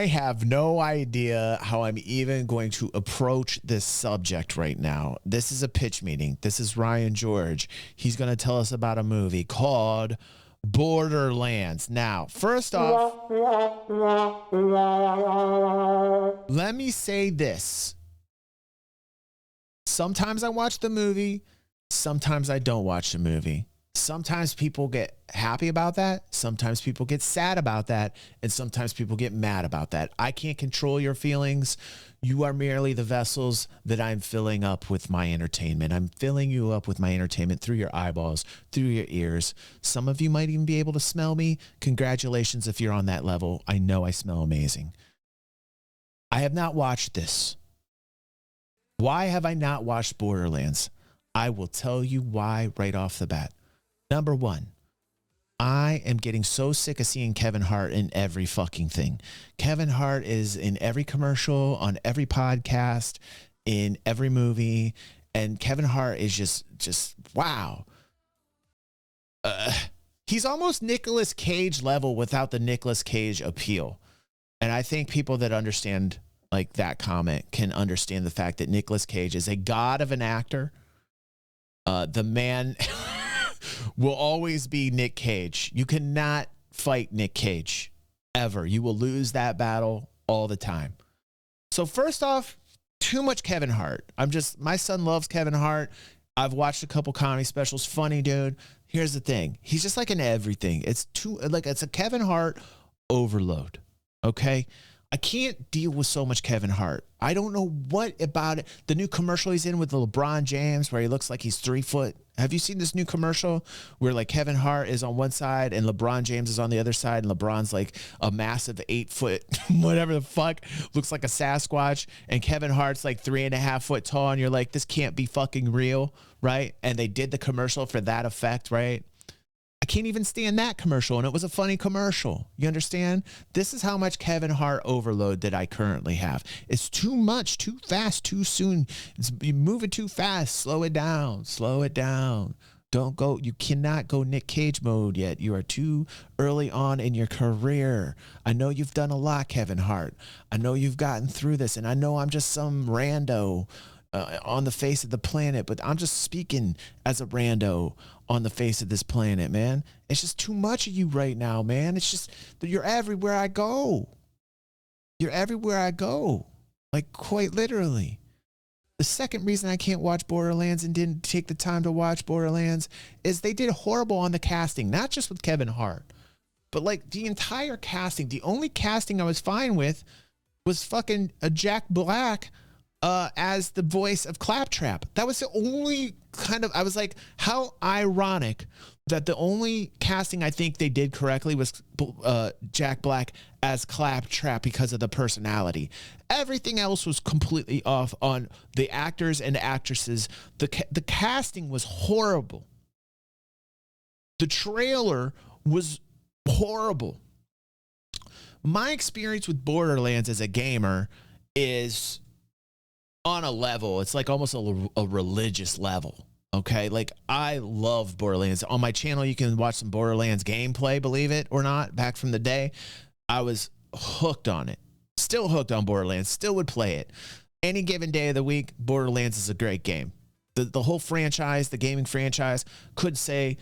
I have no idea how I'm even going to approach this subject right now. This is a pitch meeting. This is Ryan George. He's going to tell us about a movie called Borderlands. Now, first off, let me say this. Sometimes I watch the movie. Sometimes I don't watch the movie. Sometimes people get happy about that. Sometimes people get sad about that. And sometimes people get mad about that. I can't control your feelings. You are merely the vessels that I'm filling up with my entertainment. I'm filling you up with my entertainment through your eyeballs, through your ears. Some of you might even be able to smell me. Congratulations if you're on that level. I know I smell amazing. I have not watched this. Why have I not watched Borderlands? I will tell you why right off the bat. Number one, I am getting so sick of seeing Kevin Hart in every fucking thing. Kevin Hart is in every commercial, on every podcast, in every movie. And Kevin Hart is just wow. He's almost Nicolas Cage level without the Nicolas Cage appeal. And I think people that understand like that comment can understand the fact that Nicolas Cage is a god of an actor. The man will always be Nick Cage. You cannot fight Nick Cage ever. You will lose that battle all the time. So first off, too much Kevin Hart. My son loves Kevin Hart. I've watched a couple comedy specials. Funny dude. Here's the thing. He's just like in everything. It's a Kevin Hart overload. Okay. I can't deal with so much Kevin Hart. I don't know what about it. The new commercial he's in with LeBron James where he looks like he's 3 foot. Have you seen this new commercial where like Kevin Hart is on one side and LeBron James is on the other side and LeBron's like a massive 8 foot, whatever the fuck, looks like a Sasquatch, and Kevin Hart's like 3.5 foot tall and you're like, this can't be fucking real, right? And they did the commercial for that effect, right? I can't even stand that commercial, and it was a funny commercial. You understand? This is how much Kevin Hart overload that I currently have. It's too much, too fast, too soon. You're moving too fast. Slow it down. Slow it down. Don't go. You cannot go Nick Cage mode yet. You are too early on in your career. I know you've done a lot, Kevin Hart. I know you've gotten through this, and I know I'm just some rando on the face of the planet, but I'm just speaking as a rando on the face of this planet, man. It's just too much of you right now, man. It's just, you're everywhere I go. You're everywhere I go. Like, quite literally. The second reason I can't watch Borderlands and didn't take the time to watch Borderlands is they did horrible on the casting, not just with Kevin Hart, but like the entire casting. The only casting I was fine with was fucking Jack Black as the voice of Claptrap. That was the only kind of, I was like, how ironic that the only casting I think they did correctly was Jack Black as Claptrap because of the personality. Everything else was completely off on the actors and actresses. The casting was horrible. The trailer was horrible. My experience with Borderlands as a gamer is on a level, it's like almost a religious level. Okay, like I love Borderlands. On my channel, you can watch some Borderlands gameplay, believe it or not. Back from the day, I was hooked on it. Still hooked on Borderlands. Still would play it. Any given day of the week, Borderlands is a great game. The whole franchise, the gaming franchise, could say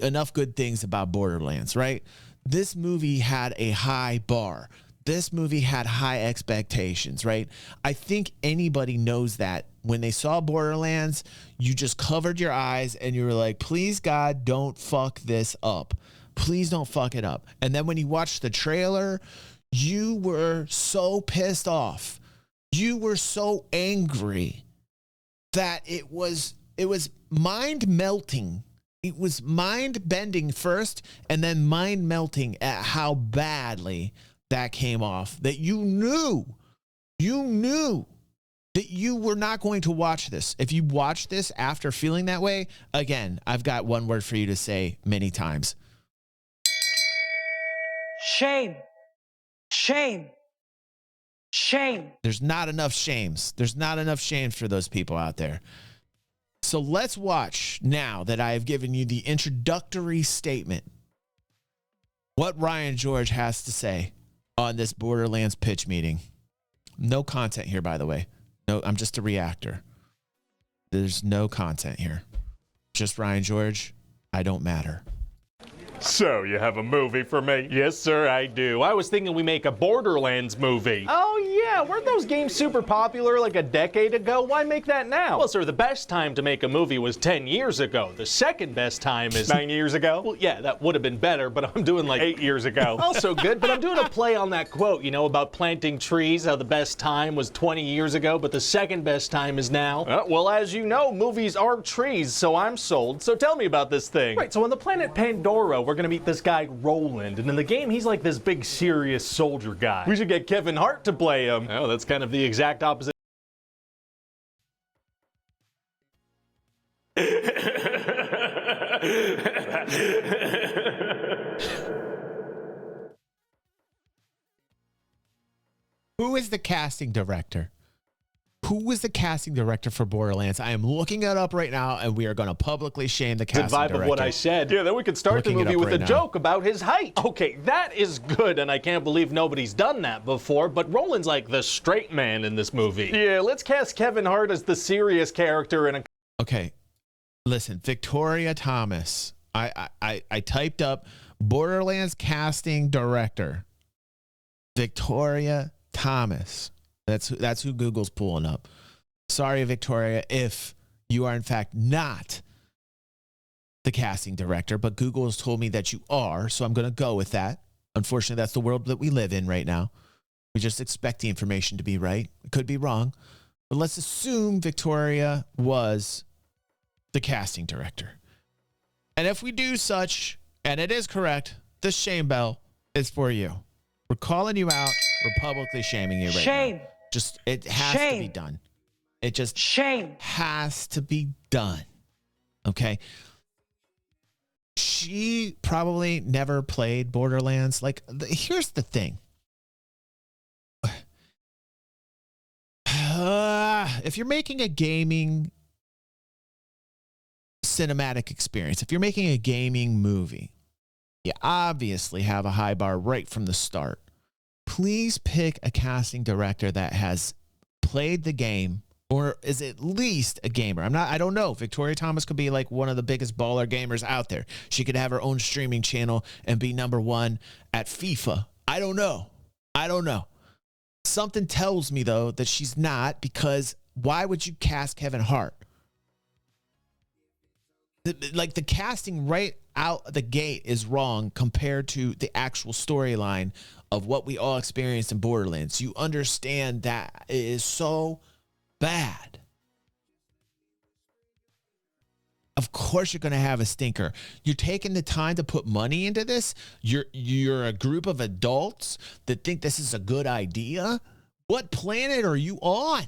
enough good things about Borderlands, right? This movie had a high bar. This movie had high expectations, right? I think anybody knows that. When they saw Borderlands, you just covered your eyes and you were like, please, God, don't fuck this up. Please don't fuck it up. And then when you watched the trailer, you were so pissed off. You were so angry that it was mind melting. It was mind bending first and then mind melting at how badly that came off, that you knew that you were not going to watch this. If you watch this after feeling that way, again, I've got one word for you to say many times. Shame. Shame. Shame. There's not enough shames. There's not enough shames for those people out there. So let's watch, now that I have given you the introductory statement, what Ryan George has to say on this Borderlands pitch meeting. No content here, by the way. No, I'm just a reactor. There's no content here. Just Ryan George. I don't matter. So, you have a movie for me? Yes, sir, I do. I was thinking we make a Borderlands movie. Oh, yeah. Weren't those games super popular like a decade ago? Why make that now? Well, sir, the best time to make a movie was 10 years ago. The second best time is 9 years ago. Well, yeah, that would have been better, but I'm doing like 8 years ago. Also good, but I'm doing a play on that quote, you know, about planting trees, how the best time was 20 years ago, but the second best time is now. Well, as you know, movies are trees, so I'm sold. So tell me about this thing. Right, so on the planet Pandora, we're gonna meet this guy Roland, and in the game he's like this big serious soldier guy. We should get Kevin Hart to play him. Oh, that's kind of the exact opposite. Who is the casting director? Who was the casting director for Borderlands? I am looking it up right now, and we are going to publicly shame the casting director. The vibe of what I said. Yeah, then we could start the movie with a joke about his height. Okay, that is good, and I can't believe nobody's done that before, but Roland's like the straight man in this movie. Yeah, let's cast Kevin Hart as the serious character in a... Okay, listen, Victoria Thomas. I typed up Borderlands casting director. Victoria Thomas. That's who Google's pulling up. Sorry, Victoria, if you are in fact not the casting director, but Google has told me that you are, so I'm going to go with that. Unfortunately, that's the world that we live in right now. We just expect the information to be right. It could be wrong, but let's assume Victoria was the casting director. And if we do such, and it is correct, this shame bell is for you. We're calling you out. We're publicly shaming you right Shame. now. Just, it has to be done. It just has to be done. Okay. She probably never played Borderlands. Like, here's the thing. If you're making a gaming cinematic experience, if you're making a gaming movie, you obviously have a high bar right from the start. Please pick a casting director that has played the game or is at least a gamer. I don't know. Victoria Thomas could be like one of the biggest baller gamers out there. She could have her own streaming channel and be #1 at FIFA. I don't know. Something tells me, though, that she's not, because why would you cast Kevin Hart? Like, the casting right out the gate is wrong compared to the actual storyline of what we all experienced in Borderlands. You understand that it is so bad. Of course you're going to have a stinker. You're taking the time to put money into this. You're a group of adults that think this is a good idea. What planet are you on?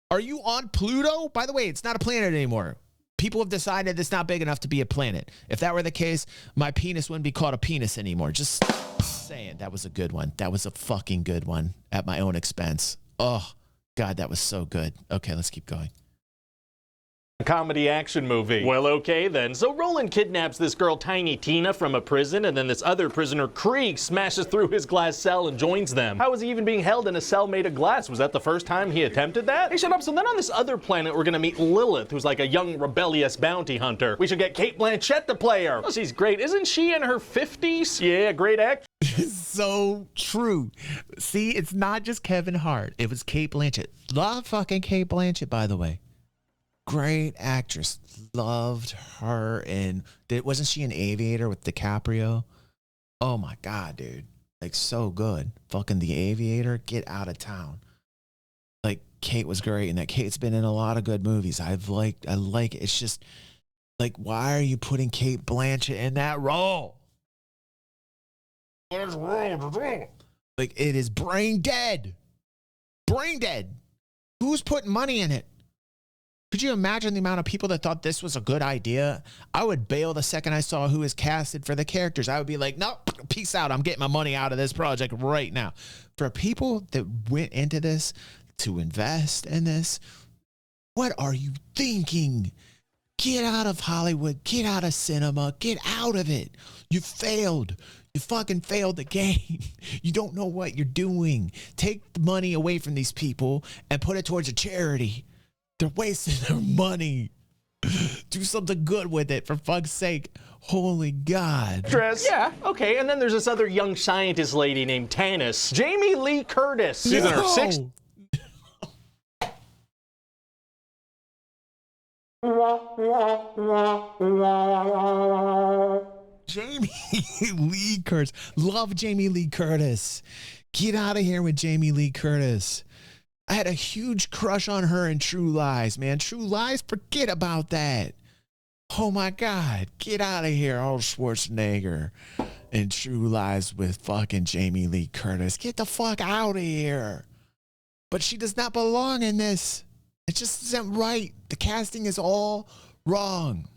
Are you on Pluto? By the way, it's not a planet anymore. People have decided it's not big enough to be a planet. If that were the case, my penis wouldn't be called a penis anymore. Just saying. That was a good one. That was a fucking good one at my own expense. Oh, God, that was so good. Okay, let's keep going. Comedy action movie. Well, okay then. So Roland kidnaps this girl Tiny Tina from a prison, and then this other prisoner Krieg smashes through his glass cell and joins them. How was he even being held in a cell made of glass? Was that the first time he attempted that? Hey, shut up. So then on this other planet, we're gonna meet Lilith, who's like a young rebellious bounty hunter. We should get Cate Blanchett to play her. Oh, she's great. Isn't she in her 50s? Yeah, great act. So true. See, it's not just Kevin Hart. It was Cate Blanchett. Love fucking Cate Blanchett, by the way. Great actress. Loved her. And wasn't she an Aviator with DiCaprio? Oh my God, dude. Like, so good. Fucking The Aviator. Get out of town. Like, Cate was great in that. Cate's been in a lot of good movies. I like it. It's just like, why are you putting Cate Blanchett in that role? What is wrong? Like, it is brain dead. Brain dead. Who's putting money in it? Could you imagine the amount of people that thought this was a good idea? I would bail the second I saw who is casted for the characters. I would be like, no, peace out. I'm getting my money out of this project right now. For people that went into this to invest in this, what are you thinking? Get out of Hollywood. Get out of cinema. Get out of it. You failed. You fucking failed the game. You don't know what you're doing. Take the money away from these people and put it towards a charity. They're wasting their money. Do something good with it, for fuck's sake. Holy God. Dress. Yeah, okay. And then there's this other young scientist lady named Tanis. Jamie Lee Curtis. She's in her sixth. Jamie Lee Curtis. Love Jamie Lee Curtis. Get out of here with Jamie Lee Curtis. I had a huge crush on her in True Lies, man. True Lies, forget about that. Oh my God. Get out of here, Arnold Schwarzenegger in True Lies with fucking Jamie Lee Curtis. Get the fuck out of here. But she does not belong in this. It just isn't right. The casting is all wrong.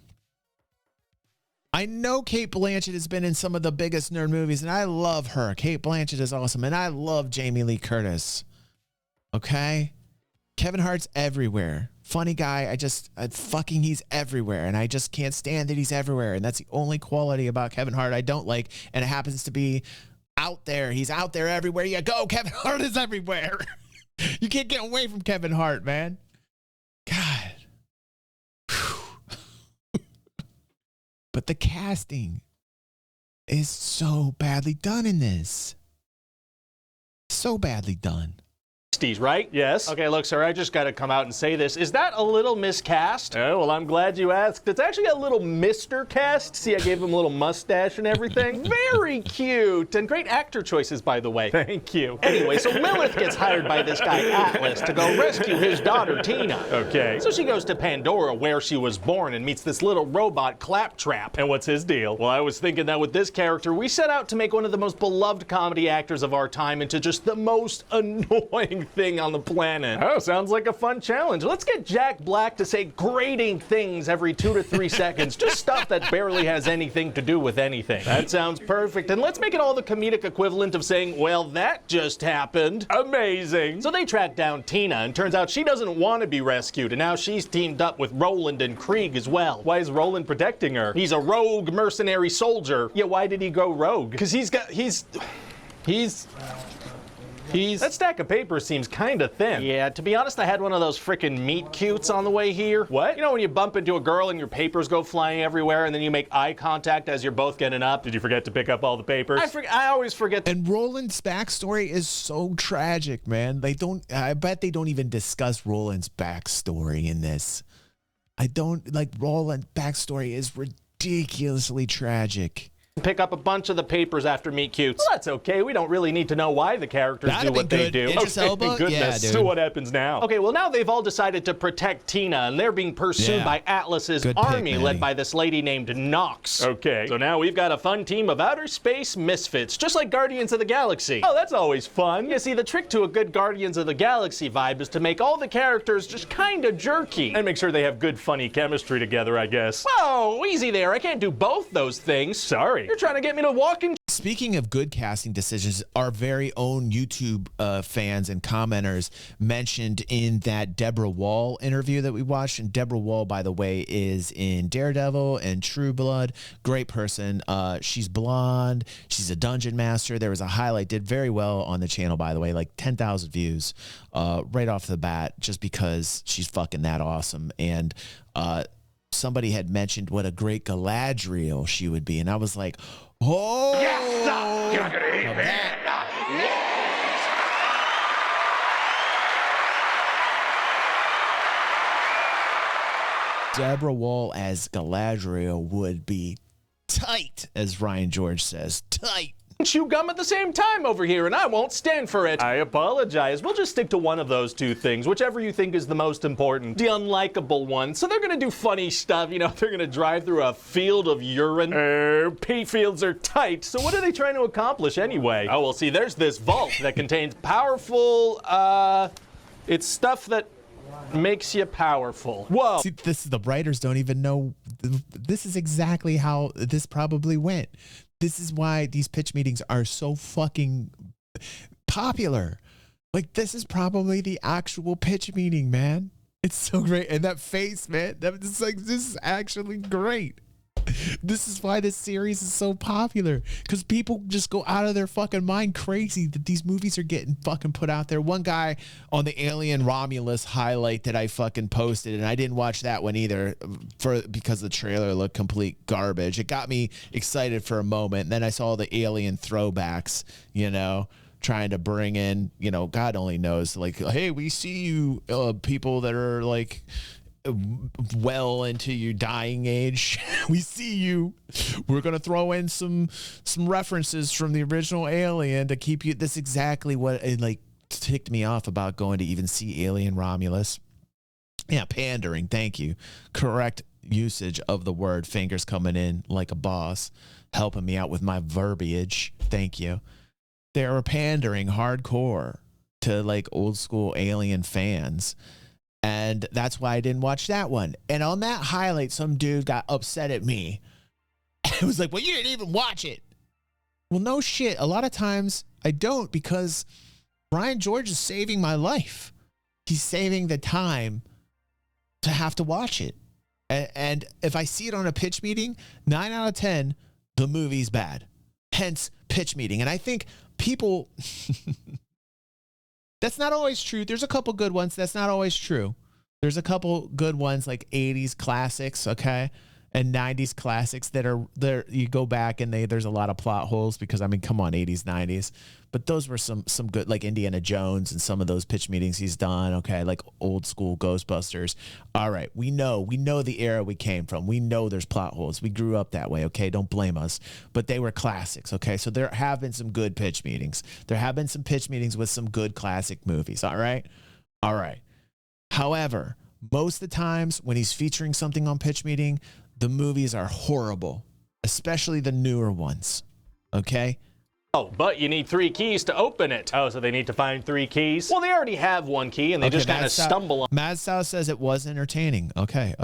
I know Cate Blanchett has been in some of the biggest nerd movies, and I love her. Cate Blanchett is awesome, and I love Jamie Lee Curtis. Okay? Kevin Hart's everywhere. Funny guy. He's everywhere, and I just can't stand that he's everywhere, and that's the only quality about Kevin Hart I don't like, and it happens to be out there. He's out there everywhere you go. Kevin Hart is everywhere. You can't get away from Kevin Hart, man. God. But the casting is so badly done in this. So badly done. Right? Yes. Okay, look, sir, I just got to come out and say this. Is that a little miscast? Oh, well, I'm glad you asked. It's actually a little Mr. Cast. See, I gave him a little mustache and everything. Very cute. And great actor choices, by the way. Thank you. Anyway, so Lilith gets hired by this guy, Atlas, to go rescue his daughter, Tina. Okay. So she goes to Pandora, where she was born, and meets this little robot, Claptrap. And what's his deal? Well, I was thinking that with this character, we set out to make one of the most beloved comedy actors of our time into just the most annoying thing on the planet. Oh, sounds like a fun challenge. Let's get Jack Black to say grating things every 2 to 3 seconds. Just stuff that barely has anything to do with anything. That sounds perfect. And let's make it all the comedic equivalent of saying, well, that just happened. Amazing. So they track down Tina, and turns out she doesn't want to be rescued, and now she's teamed up with Roland and Krieg as well. Why is Roland protecting her? He's a rogue mercenary soldier. Yeah, why did he go rogue? Because that stack of paper seems kind of thin. Yeah, to be honest, I had one of those frickin' meet cutes on the way here. What? You know when you bump into a girl and your papers go flying everywhere and then you make eye contact as you're both getting up? Did you forget to pick up all the papers? I always forget. And Roland's backstory is so tragic, man. I bet they don't even discuss Roland's backstory in this. Roland's backstory is ridiculously tragic. Pick up a bunch of the papers after Meet Cutes. Well, that's okay. We don't really need to know why the characters do what they do. Okay, goodness. Yeah, so what happens now? Okay, well, now they've all decided to protect Tina, and they're being pursued by Atlas's army, led by this lady named Nox. Okay, so now we've got a fun team of outer space misfits, just like Guardians of the Galaxy. Oh, that's always fun. You see, the trick to a good Guardians of the Galaxy vibe is to make all the characters just kind of jerky. And make sure they have good, funny chemistry together, I guess. Whoa, easy there. I can't do both those things. Sorry. You're trying to get me to walk in. Speaking of good casting decisions, our very own YouTube fans and commenters mentioned in that Deborah Wall interview that we watched, and Deborah Wall, by the way, is in Daredevil and True Blood. Great person. She's blonde. She's a dungeon master. There was a highlight, did very well on the channel, by the way, like 10,000 views right off the bat, just because she's fucking that awesome. And somebody had mentioned what a great Galadriel she would be, and I was like, oh, yes, you're not gonna eat me. Yes. Deborah Wall as Galadriel would be tight, as Ryan George says, tight. Chew gum at the same time over here, and I won't stand for it. I apologize. We'll just stick to one of those two things, whichever you think is the most important. The unlikable one. So they're gonna do funny stuff, you know, they're gonna drive through a field of urine. Pea fields are tight, so what are they trying to accomplish anyway? Oh, well, see, there's this vault that contains powerful, it's stuff that makes you powerful. Whoa. See, the writers don't even know. This is exactly how this probably went. This is why these pitch meetings are so fucking popular. Like, this is probably the actual pitch meeting, man. It's so great. And that face, man, this is actually great. This is why this series is so popular, because people just go out of their fucking mind crazy that these movies are getting fucking put out there. One guy on the Alien Romulus highlight that I fucking posted, and I didn't watch that one either because the trailer looked complete garbage. It got me excited for a moment, and then I saw the Alien throwbacks, you know, trying to bring in, you know, God only knows, like, hey, we see you people that are like well into your dying age. We see you. We're gonna throw in some references from the original Alien to keep you. That's exactly what it like ticked me off about going to even see Alien Romulus. Yeah, pandering. Thank you. Correct usage of the word. Fingers coming in like a boss, helping me out with my verbiage. Thank you. They were pandering hardcore to like old school Alien fans. And that's why I didn't watch that one. And on that highlight, some dude got upset at me. It was like, well, you didn't even watch it. Well, no shit. A lot of times I don't, because Brian George is saving my life. He's saving the time to have to watch it. And if I see it on a pitch meeting, 9 out of 10, the movie's bad. Hence, pitch meeting. And I think people... That's not always true. There's a couple good ones. That's not always true. There's a couple good ones like 80s classics, okay, and 90s classics that are there. You go back and there's a lot of plot holes because, I mean, come on, 80s, 90s. But those were some good, like Indiana Jones and some of those pitch meetings he's done, okay, like old school Ghostbusters. All right, we know the era we came from. We know there's plot holes. We grew up that way, okay? Don't blame us. But they were classics, okay? So there have been some good pitch meetings. There have been some pitch meetings with some good classic movies, all right? All right. However, most of the times when he's featuring something on pitch meeting, the movies are horrible, especially the newer ones, okay? Oh, but you need 3 keys to open it. Oh, so they need to find 3 keys? Well, they already have 1 key, and they just kind of stumble on... Mad South says it was entertaining. Okay.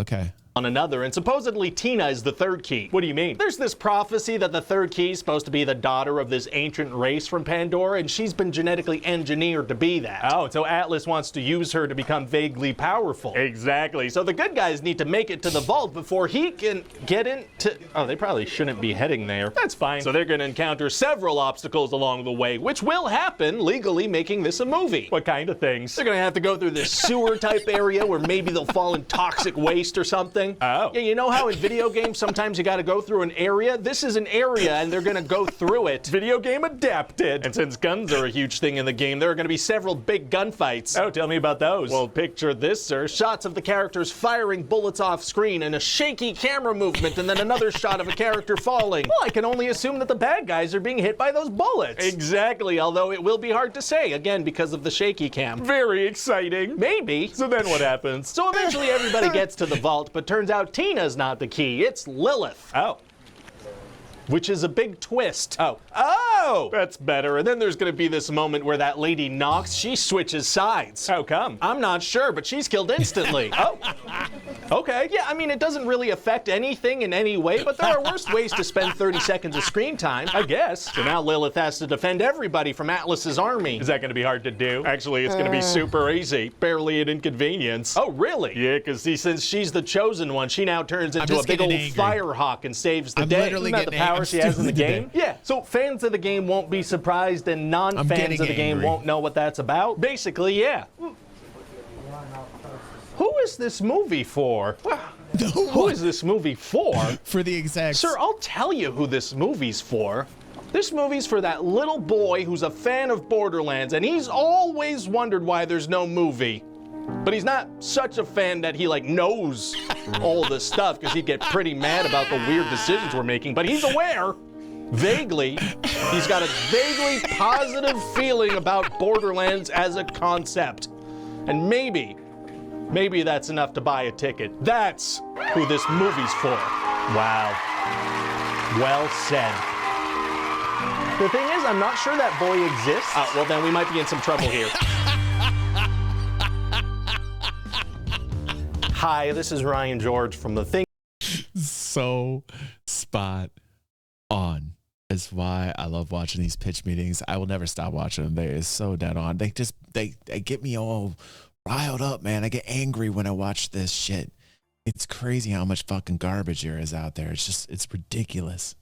On another, and supposedly Tina is the 3rd key. What do you mean? There's this prophecy that the 3rd key is supposed to be the daughter of this ancient race from Pandora, and she's been genetically engineered to be that. Oh, so Atlas wants to use her to become vaguely powerful. Exactly. So the good guys need to make it to the vault before he can get into... Oh, they probably shouldn't be heading there. That's fine. So they're going to encounter several obstacles along the way, which will happen, legally making this a movie. What kind of things? They're going to have to go through this sewer-type area where maybe they'll fall in toxic waste or something. Oh. Yeah, you know how in video games sometimes you gotta go through an area? This is an area and they're gonna go through it. Video game adapted. And since guns are a huge thing in the game, there are gonna be several big gunfights. Oh, tell me about those. Well, picture this, sir. Shots of the characters firing bullets off screen and a shaky camera movement and then another shot of a character falling. Well, I can only assume that the bad guys are being hit by those bullets. Exactly, although it will be hard to say, again, because of the shaky cam. Very exciting. Maybe. So then what happens? So eventually everybody gets to the vault, but turns out Tina's not the key, it's Lilith. Oh. Which is a big twist. Oh, that's better. And then there's gonna be this moment where that lady Nox, she switches sides. How come? I'm not sure, but she's killed instantly. Oh, okay. Yeah, I mean, it doesn't really affect anything in any way, but there are worse ways to spend 30 seconds of screen time, I guess. So now Lilith has to defend everybody from Atlas's army. Is that gonna be hard to do? Actually, it's gonna be super easy. Barely an inconvenience. Oh, really? Yeah, because since she's the chosen one, she now turns into a big old firehawk and saves the day. Isn't that the power she has in the game? Yeah, so fans of the game won't be surprised and non-fans of the game won't know what that's about. Basically, yeah. Who is this movie for? Who is this movie for? For the execs. Sir, I'll tell you who this movie's for. This movie's for that little boy who's a fan of Borderlands, and he's always wondered why there's no movie. But he's not such a fan that he knows all this stuff, because he'd get pretty mad about the weird decisions we're making, but he's aware. Vaguely, he's got a vaguely positive feeling about Borderlands as a concept. And maybe that's enough to buy a ticket. That's who this movie's for. Wow. Well said. The thing is, I'm not sure that boy exists. Well, then we might be in some trouble here. Hi, this is Ryan George from The Thing. So spot on. That's why I love watching these pitch meetings. I will never stop watching them. They are so dead on. They get me all riled up, man. I get angry when I watch this shit. It's crazy how much fucking garbage there is out there. It's ridiculous.